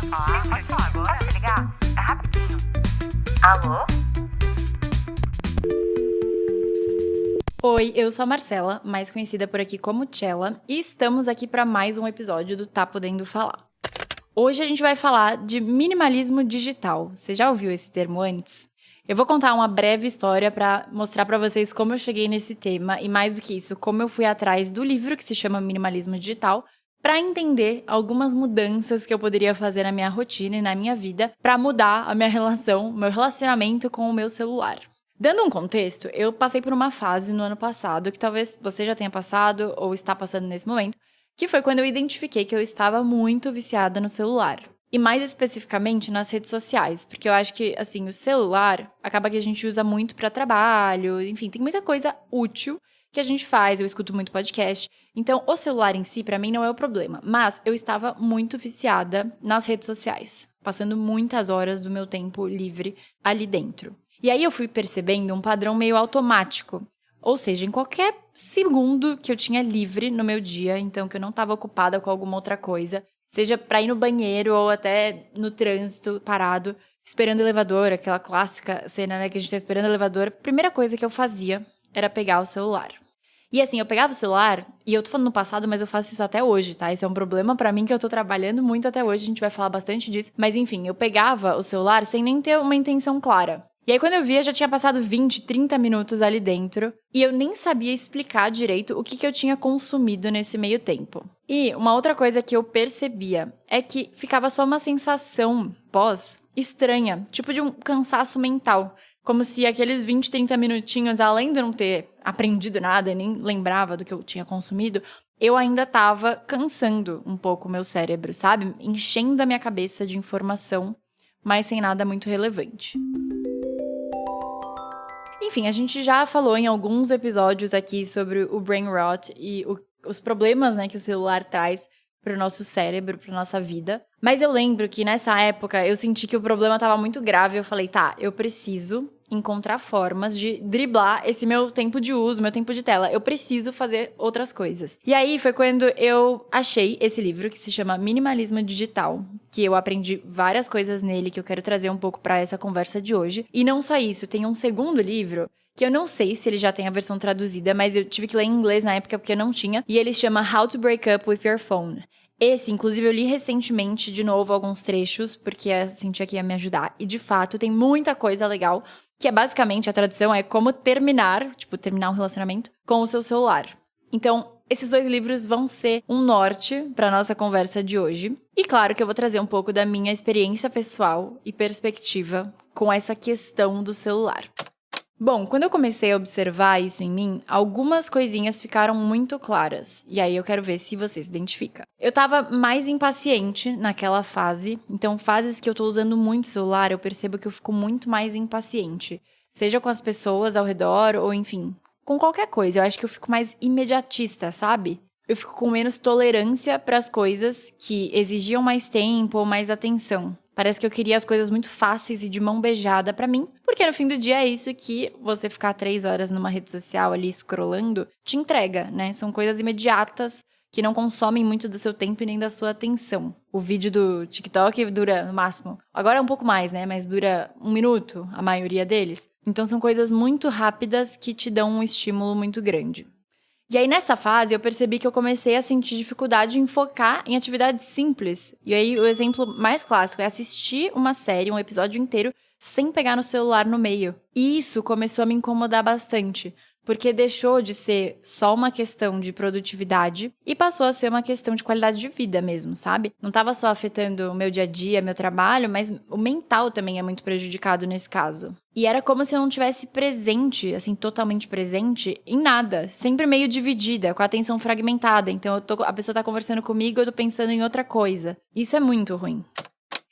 querendo falar? Pode falar agora. Pode ligar? É rapidinho. Alô? Oi, eu sou a Marcela, mais conhecida por aqui como Tchela, e estamos aqui para mais um episódio do Tá Podendo Falar. Hoje a gente vai falar de minimalismo digital. Você já ouviu esse termo antes? Eu vou contar uma breve história para mostrar para vocês como eu cheguei nesse tema e, mais do que isso, como eu fui atrás do livro que se chama Minimalismo Digital para entender algumas mudanças que eu poderia fazer na minha rotina e na minha vida para mudar a minha relação, meu relacionamento com o meu celular. Dando um contexto, eu passei por uma fase no ano passado, que talvez você já tenha passado ou está passando nesse momento, que foi quando eu identifiquei que eu estava muito viciada no celular. E mais especificamente nas redes sociais, porque eu acho que, assim, o celular acaba que a gente usa muito para trabalho, enfim, tem muita coisa útil que a gente faz, eu escuto muito podcast. Então, o celular em si, para mim, não é o problema. Mas eu estava muito viciada nas redes sociais, passando muitas horas do meu tempo livre ali dentro. E aí eu fui percebendo um padrão meio automático. Ou seja, em qualquer segundo que eu tinha livre no meu dia, então que eu não estava ocupada com alguma outra coisa, seja para ir no banheiro ou até no trânsito parado, esperando o elevador, aquela clássica cena, né, que a gente tá esperando o elevador, a primeira coisa que eu fazia era pegar o celular. E assim, eu pegava o celular, e eu tô falando no passado, mas eu faço isso até hoje, tá? Isso é um problema pra mim que eu tô trabalhando muito até hoje, a gente vai falar bastante disso. Mas enfim, eu pegava o celular sem nem ter uma intenção clara. E aí, quando eu via, já tinha passado 20, 30 minutos ali dentro. E eu nem sabia explicar direito o que eu tinha consumido nesse meio tempo. E uma outra coisa que eu percebia é que ficava só uma sensação estranha, tipo de um cansaço mental. Como se aqueles 20, 30 minutinhos, além de eu não ter aprendido nada e nem lembrava do que eu tinha consumido, eu ainda tava cansando um pouco o meu cérebro, sabe? Enchendo a minha cabeça de informação, mas sem nada muito relevante. Enfim, a gente já falou em alguns episódios aqui sobre o brain rot e os problemas, né, que o celular traz para o nosso cérebro, para nossa vida. Mas eu lembro que nessa época eu senti que o problema estava muito grave. Eu falei, tá, eu preciso encontrar formas de driblar esse meu tempo de uso, meu tempo de tela. Eu preciso fazer outras coisas. E aí foi quando eu achei esse livro que se chama Minimalismo Digital, que eu aprendi várias coisas nele que eu quero trazer um pouco para essa conversa de hoje. E não só isso, tem um segundo livro que eu não sei se ele já tem a versão traduzida, mas eu tive que ler em inglês na época porque eu não tinha. E ele se chama How to Break Up With Your Phone. Esse, inclusive, eu li recentemente de novo alguns trechos, porque eu senti que ia me ajudar. E, de fato, tem muita coisa legal, que é basicamente, a tradução é como terminar um relacionamento com o seu celular. Então, esses dois livros vão ser um norte para nossa conversa de hoje. E claro que eu vou trazer um pouco da minha experiência pessoal e perspectiva com essa questão do celular. Bom, quando eu comecei a observar isso em mim, algumas coisinhas ficaram muito claras. E aí eu quero ver se você se identifica. Eu tava mais impaciente naquela fase. Então, fases que eu tô usando muito celular, eu percebo que eu fico muito mais impaciente. Seja com as pessoas ao redor ou, enfim, com qualquer coisa. Eu acho que eu fico mais imediatista, sabe? Eu fico com menos tolerância para as coisas que exigiam mais tempo ou mais atenção. Parece que eu queria as coisas muito fáceis e de mão beijada pra mim, porque no fim do dia é isso que você ficar 3 horas numa rede social ali scrollando te entrega, né? São coisas imediatas que não consomem muito do seu tempo e nem da sua atenção. O vídeo do TikTok dura no máximo, agora é um pouco mais, né? Mas dura 1 minuto, a maioria deles. Então são coisas muito rápidas que te dão um estímulo muito grande. E aí, nessa fase, eu percebi que eu comecei a sentir dificuldade em focar em atividades simples. E aí, o exemplo mais clássico é assistir uma série, um episódio inteiro, sem pegar no celular no meio. E isso começou a me incomodar bastante, porque deixou de ser só uma questão de produtividade e passou a ser uma questão de qualidade de vida mesmo, sabe? Não estava só afetando o meu dia a dia, meu trabalho, mas o mental também é muito prejudicado nesse caso. E era como se eu não tivesse presente, assim, totalmente presente, em nada. Sempre meio dividida, com a atenção fragmentada. Então, a pessoa tá conversando comigo, eu tô pensando em outra coisa. Isso é muito ruim.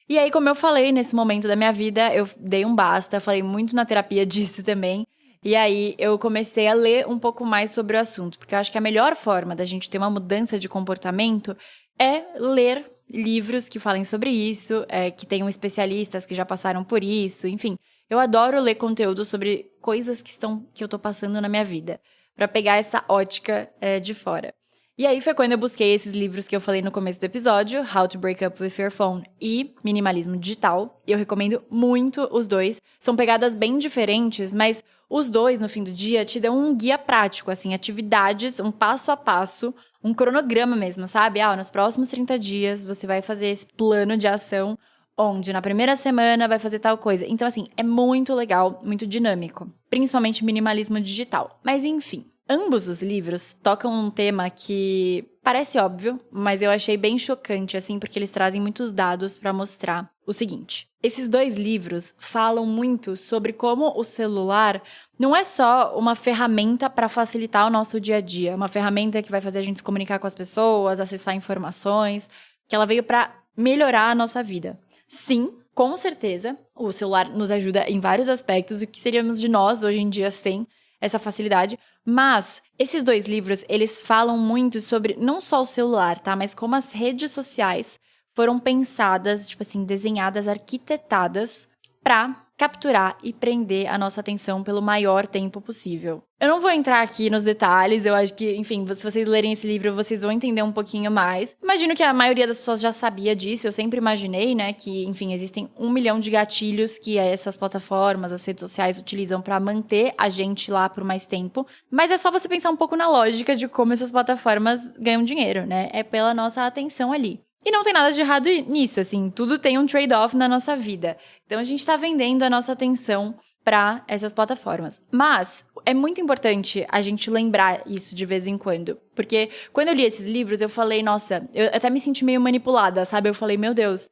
E aí, como eu falei, nesse momento da minha vida, eu dei um basta, falei muito na terapia disso também. E aí, eu comecei a ler um pouco mais sobre o assunto. Porque eu acho que a melhor forma da gente ter uma mudança de comportamento é ler livros que falem sobre isso, que tenham especialistas que já passaram por isso, enfim. Eu adoro ler conteúdo sobre coisas que eu tô passando na minha vida, pra pegar essa ótica de fora. E aí foi quando eu busquei esses livros que eu falei no começo do episódio, How to Break Up with Your Phone e Minimalismo Digital. Eu recomendo muito os dois. São pegadas bem diferentes, mas os dois, no fim do dia, te dão um guia prático, assim, atividades, um passo a passo, um cronograma mesmo, sabe? Nos próximos 30 dias você vai fazer esse plano de ação, onde na primeira semana vai fazer tal coisa. Então, assim, é muito legal, muito dinâmico. Principalmente minimalismo digital. Mas, enfim. Ambos os livros tocam um tema que parece óbvio, mas eu achei bem chocante, assim, porque eles trazem muitos dados para mostrar o seguinte. Esses dois livros falam muito sobre como o celular não é só uma ferramenta para facilitar o nosso dia a dia, uma ferramenta que vai fazer a gente se comunicar com as pessoas, acessar informações, que ela veio para melhorar a nossa vida. Sim, com certeza, o celular nos ajuda em vários aspectos, o que seríamos de nós hoje em dia sem essa facilidade, mas esses dois livros, eles falam muito sobre não só o celular, tá? Mas como as redes sociais foram pensadas, tipo assim, desenhadas, arquitetadas pra capturar e prender a nossa atenção pelo maior tempo possível. Eu não vou entrar aqui nos detalhes, eu acho que, enfim, se vocês lerem esse livro, vocês vão entender um pouquinho mais. Imagino que a maioria das pessoas já sabia disso, eu sempre imaginei, né, que, enfim, existem 1 milhão de gatilhos que essas plataformas, as redes sociais utilizam pra manter a gente lá por mais tempo. Mas é só você pensar um pouco na lógica de como essas plataformas ganham dinheiro, né? É pela nossa atenção ali. E não tem nada de errado nisso, assim, tudo tem um trade-off na nossa vida. Então a gente tá vendendo a nossa atenção para essas plataformas. Mas é muito importante a gente lembrar isso de vez em quando. Porque quando eu li esses livros, eu falei, nossa, eu até me senti meio manipulada, sabe? Eu falei, meu Deus,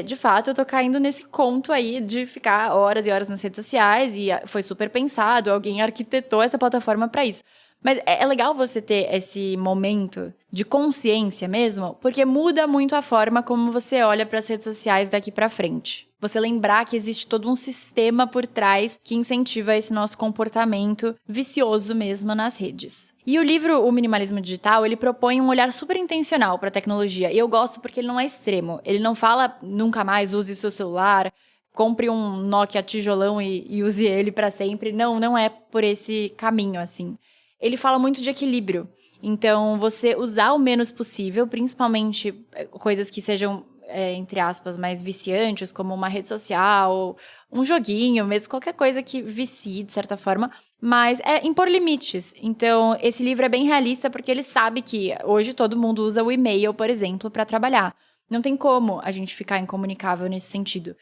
de fato eu tô caindo nesse conto aí de ficar horas e horas nas redes sociais e foi super pensado, alguém arquitetou essa plataforma para isso. Mas é legal você ter esse momento de consciência mesmo, porque muda muito a forma como você olha para as redes sociais daqui para frente. Você lembrar que existe todo um sistema por trás que incentiva esse nosso comportamento vicioso mesmo nas redes. E o livro O Minimalismo Digital, ele propõe um olhar super intencional para a tecnologia. E eu gosto porque ele não é extremo. Ele não fala nunca mais use o seu celular, compre um Nokia tijolão e use ele para sempre. Não é por esse caminho, assim. Ele fala muito de equilíbrio. Então, você usar o menos possível, principalmente coisas que sejam, entre aspas, mais viciantes, como uma rede social, um joguinho, mesmo qualquer coisa que vicie, de certa forma, mas impor limites. Então, esse livro é bem realista porque ele sabe que hoje todo mundo usa o e-mail, por exemplo, para trabalhar. Não tem como a gente ficar incomunicável nesse sentido.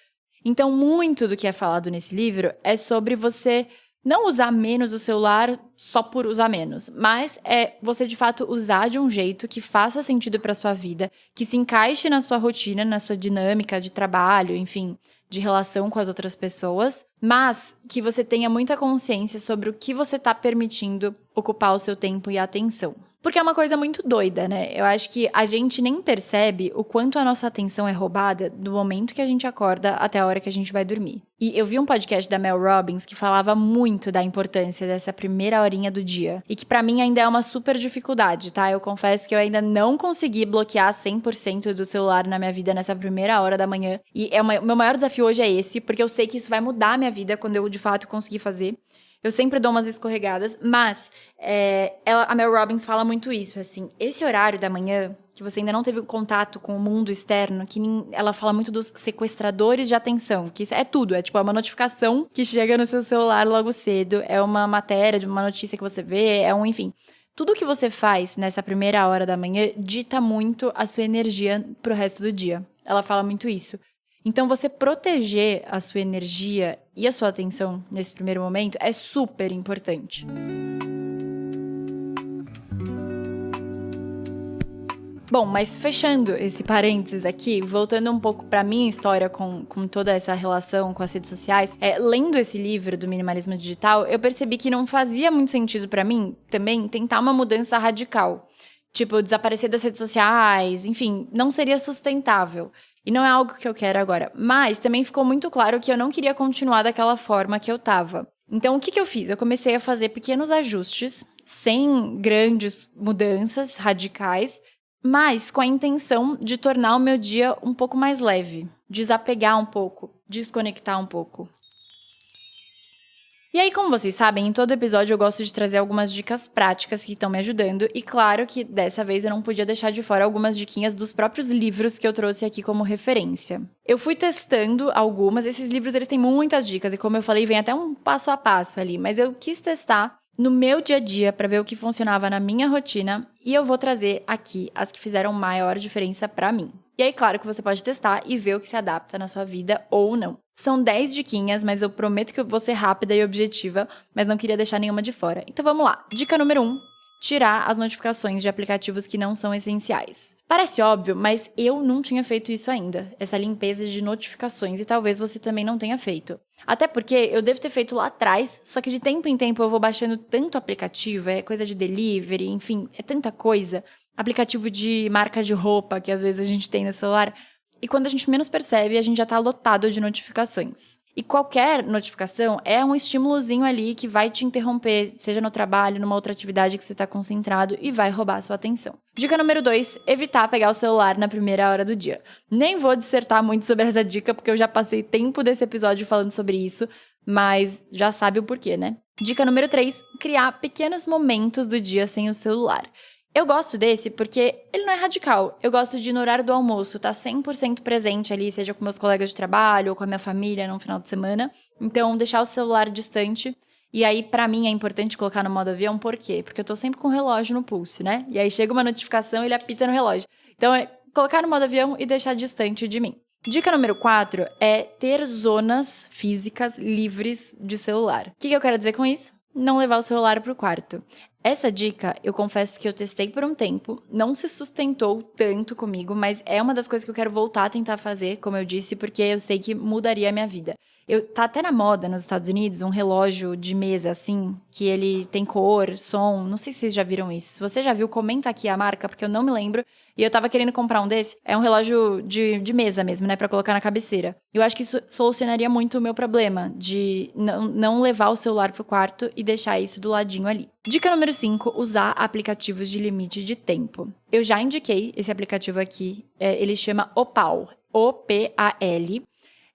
Então, muito do que é falado nesse livro é sobre você não usar menos o celular só por usar menos, mas é você de fato usar de um jeito que faça sentido para sua vida, que se encaixe na sua rotina, na sua dinâmica de trabalho, enfim, de relação com as outras pessoas, mas que você tenha muita consciência sobre o que você está permitindo ocupar o seu tempo e atenção. Porque é uma coisa muito doida, né? Eu acho que a gente nem percebe o quanto a nossa atenção é roubada do momento que a gente acorda até a hora que a gente vai dormir. E eu vi um podcast da Mel Robbins que falava muito da importância dessa primeira horinha do dia. E que pra mim ainda é uma super dificuldade, tá? Eu confesso que eu ainda não consegui bloquear 100% do celular na minha vida nessa primeira hora da manhã. E meu maior desafio hoje é esse, porque eu sei que isso vai mudar a minha vida quando eu de fato conseguir fazer. Eu sempre dou umas escorregadas, mas a Mel Robbins fala muito isso, assim, esse horário da manhã, que você ainda não teve contato com o mundo externo, ela fala muito dos sequestradores de atenção, que isso é tudo, é tipo uma notificação que chega no seu celular logo cedo, é uma matéria de uma notícia que você vê, enfim. Tudo que você faz nessa primeira hora da manhã dita muito a sua energia pro resto do dia. Ela fala muito isso. Então, você proteger a sua energia e a sua atenção nesse primeiro momento é super importante. Bom, mas fechando esse parênteses aqui, voltando um pouco pra minha história com toda essa relação com as redes sociais, lendo esse livro do Minimalismo Digital, eu percebi que não fazia muito sentido pra mim também tentar uma mudança radical. Tipo, desaparecer das redes sociais, enfim, não seria sustentável. E não é algo que eu quero agora. Mas também ficou muito claro que eu não queria continuar daquela forma que eu tava. Então, o que eu fiz? Eu comecei a fazer pequenos ajustes, sem grandes mudanças radicais, mas com a intenção de tornar o meu dia um pouco mais leve, desapegar um pouco, desconectar um pouco. E aí, como vocês sabem, em todo episódio eu gosto de trazer algumas dicas práticas que estão me ajudando. E claro que dessa vez eu não podia deixar de fora algumas diquinhas dos próprios livros que eu trouxe aqui como referência. Eu fui testando algumas, esses livros eles têm muitas dicas e como eu falei, vem até um passo a passo ali. Mas eu quis testar no meu dia a dia para ver o que funcionava na minha rotina e eu vou trazer aqui as que fizeram maior diferença para mim. E aí, claro que você pode testar e ver o que se adapta na sua vida ou não. São 10 diquinhas, mas eu prometo que eu vou ser rápida e objetiva, mas não queria deixar nenhuma de fora. Então vamos lá. Dica número 1. Tirar as notificações de aplicativos que não são essenciais. Parece óbvio, mas eu não tinha feito isso ainda. Essa limpeza de notificações e talvez você também não tenha feito. Até porque eu devo ter feito lá atrás, só que de tempo em tempo eu vou baixando tanto aplicativo, é coisa de delivery, enfim, é tanta coisa. Aplicativo de marca de roupa que às vezes a gente tem no celular. E quando a gente menos percebe, a gente já tá lotado de notificações. E qualquer notificação é um estímulozinho ali que vai te interromper, seja no trabalho, numa outra atividade que você tá concentrado e vai roubar a sua atenção. Dica número 2, evitar pegar o celular na primeira hora do dia. Nem vou dissertar muito sobre essa dica, porque eu já passei tempo desse episódio falando sobre isso, mas já sabe o porquê, né? Dica número 3, criar pequenos momentos do dia sem o celular. Eu gosto desse porque ele não é radical. Eu gosto de, no horário do almoço, estar 100% presente ali, seja com meus colegas de trabalho ou com a minha família no final de semana. Então, deixar o celular distante. E aí, pra mim, é importante colocar no modo avião, por quê? Porque eu tô sempre com o relógio no pulso, né? E aí chega uma notificação e ele apita no relógio. Então, é colocar no modo avião e deixar distante de mim. Dica número 4 é ter zonas físicas livres de celular. O que eu quero dizer com isso? Não levar o celular pro quarto. Essa dica, eu confesso que eu testei por um tempo, não se sustentou tanto comigo, mas é uma das coisas que eu quero voltar a tentar fazer, como eu disse, porque eu sei que mudaria a minha vida. Tá até na moda nos Estados Unidos um relógio de mesa, assim, que ele tem cor, som, não sei se vocês já viram isso. Se você já viu, comenta aqui a marca, porque eu não me lembro. E eu tava querendo comprar um desse. É um relógio de mesa mesmo, né? Pra colocar na cabeceira. Eu acho que isso solucionaria muito o meu problema de não levar o celular pro quarto e deixar isso do ladinho ali. Dica número 5, usar aplicativos de limite de tempo. Eu já indiquei esse aplicativo aqui. Ele chama Opal. O-P-A-L.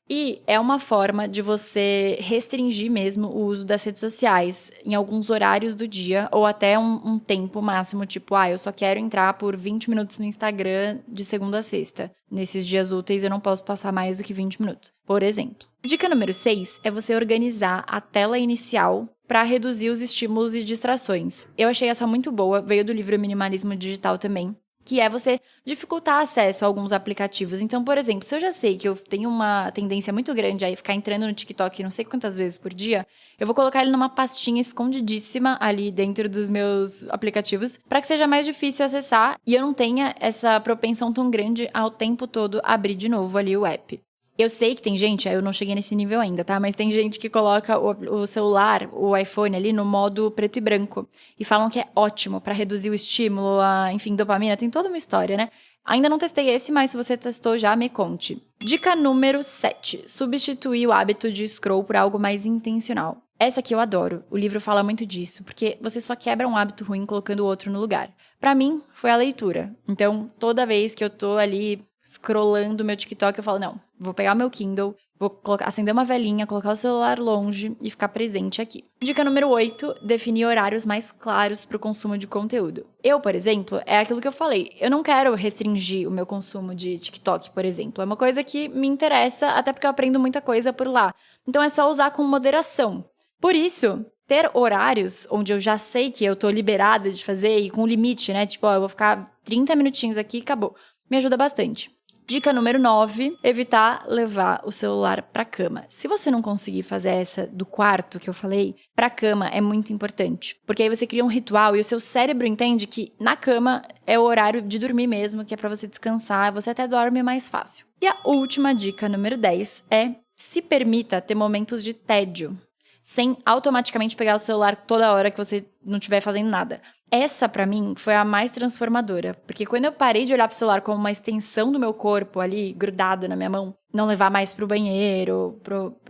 E é uma forma de você restringir mesmo o uso das redes sociais em alguns horários do dia ou até um tempo máximo, tipo, eu só quero entrar por 20 minutos no Instagram de segunda a sexta. Nesses dias úteis eu não posso passar mais do que 20 minutos, por exemplo. Dica número 6 é você organizar a tela inicial para reduzir os estímulos e distrações. Eu achei essa muito boa, veio do livro Minimalismo Digital também. Que é você dificultar acesso a alguns aplicativos. Então, por exemplo, se eu já sei que eu tenho uma tendência muito grande a ficar entrando no TikTok não sei quantas vezes por dia, eu vou colocar ele numa pastinha escondidíssima ali dentro dos meus aplicativos para que seja mais difícil acessar e eu não tenha essa propensão tão grande ao tempo todo abrir de novo ali o app. Eu sei que tem gente, eu não cheguei nesse nível ainda, tá? Mas tem gente que coloca o celular, o iPhone ali no modo preto e branco. E falam que é ótimo pra reduzir o estímulo, enfim, dopamina. Tem toda uma história, né? Ainda não testei esse, mas se você testou já, me conte. Dica número 7. Substituir o hábito de scroll por algo mais intencional. Essa aqui eu adoro. O livro fala muito disso, porque você só quebra um hábito ruim colocando o outro no lugar. Pra mim, foi a leitura. Então, toda vez que eu tô ali scrollando meu TikTok, eu falo, não, vou pegar meu Kindle, vou acender uma velinha, colocar o celular longe e ficar presente aqui. Dica número 8, definir horários mais claros para o consumo de conteúdo. Eu, por exemplo, é aquilo que eu falei, eu não quero restringir o meu consumo de TikTok, por exemplo. É uma coisa que me interessa, até porque eu aprendo muita coisa por lá. Então é só usar com moderação. Por isso, ter horários onde eu já sei que eu tô liberada de fazer e com limite, né? Tipo, eu vou ficar 30 minutinhos aqui e acabou. Me ajuda bastante. Dica número 9, evitar levar o celular pra cama. Se você não conseguir fazer essa do quarto que eu falei, pra cama é muito importante. Porque aí você cria um ritual e o seu cérebro entende que na cama é o horário de dormir mesmo, que é pra você descansar, você até dorme mais fácil. E a última dica, número 10, é se permita ter momentos de tédio, sem automaticamente pegar o celular toda hora que você não estiver fazendo nada. Essa, pra mim, foi a mais transformadora. Porque quando eu parei de olhar pro celular como uma extensão do meu corpo ali, grudado na minha mão, não levar mais pro banheiro,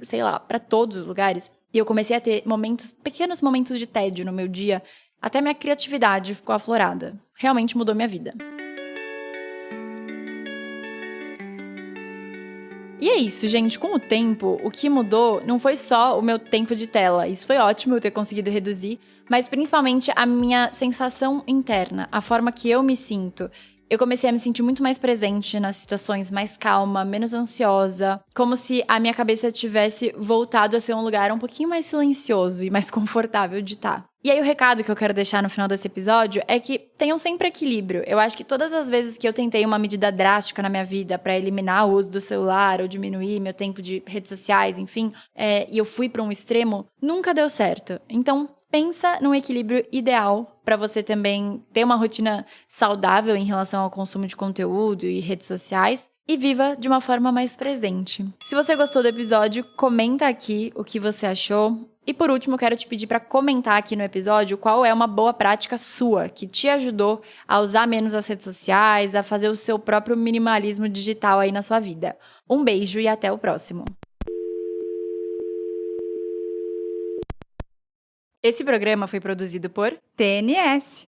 sei lá, pra todos os lugares, e eu comecei a ter pequenos momentos de tédio no meu dia, até minha criatividade ficou aflorada. Realmente mudou minha vida. E é isso, gente. Com o tempo, o que mudou não foi só o meu tempo de tela. Isso foi ótimo eu ter conseguido reduzir, mas principalmente a minha sensação interna, a forma que eu me sinto. Eu comecei a me sentir muito mais presente nas situações, mais calma, menos ansiosa, como se a minha cabeça tivesse voltado a ser um lugar um pouquinho mais silencioso e mais confortável de estar. E aí o recado que eu quero deixar no final desse episódio é que tenham sempre equilíbrio. Eu acho que todas as vezes que eu tentei uma medida drástica na minha vida pra eliminar o uso do celular ou diminuir meu tempo de redes sociais, enfim, e eu fui pra um extremo, nunca deu certo. Então, pensa num equilíbrio ideal para você também ter uma rotina saudável em relação ao consumo de conteúdo e redes sociais e viva de uma forma mais presente. Se você gostou do episódio, comenta aqui o que você achou. E por último, eu quero te pedir para comentar aqui no episódio qual é uma boa prática sua que te ajudou a usar menos as redes sociais, a fazer o seu próprio minimalismo digital aí na sua vida. Um beijo e até o próximo. Esse programa foi produzido por TNS.